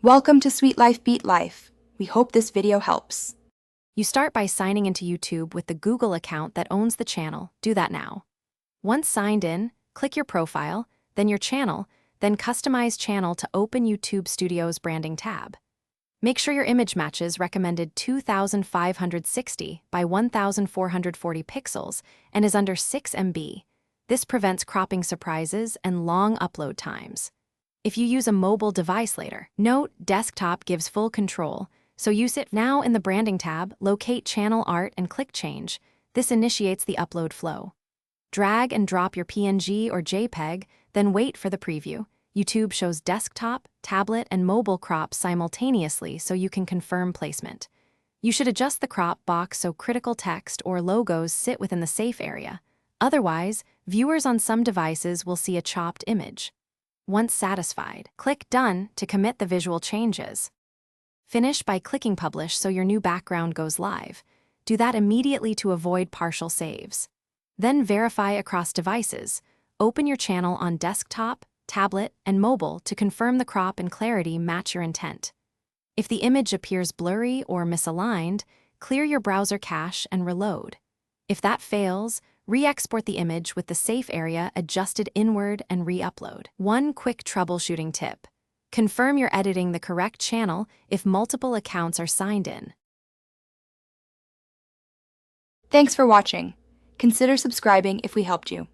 Welcome to Sweet Life Beat Life. We hope this video helps. You start by signing into YouTube with the Google account that owns the channel. Do that now. Once signed in, click your profile, then your channel, then Customize Channel to open YouTube Studio's branding tab. Make sure your image matches recommended 2560 by 1440 pixels and is under 6 MB. This prevents cropping surprises and long upload times. If you use a mobile device later, note desktop gives full control, so use it now. In the branding tab, locate channel art and click change. This initiates the upload flow. Drag and drop your PNG or JPEG, then wait for the preview. YouTube shows desktop, tablet, and mobile crops simultaneously so you can confirm placement. You should adjust the crop box so critical text or logos sit within the safe area. Otherwise, viewers on some devices will see a chopped image. Once satisfied, click Done to commit the visual changes. Finish by clicking Publish so your new background goes live. Do that immediately to avoid partial saves. Then verify across devices. Open your channel on desktop, tablet, and mobile to confirm the crop and clarity match your intent. If the image appears blurry or misaligned, clear your browser cache and reload. If that fails, re-export the image with the safe area adjusted inward and re-upload. One quick troubleshooting tip: confirm you're editing the correct channel if multiple accounts are signed in. Thanks for watching. Consider subscribing if we helped you.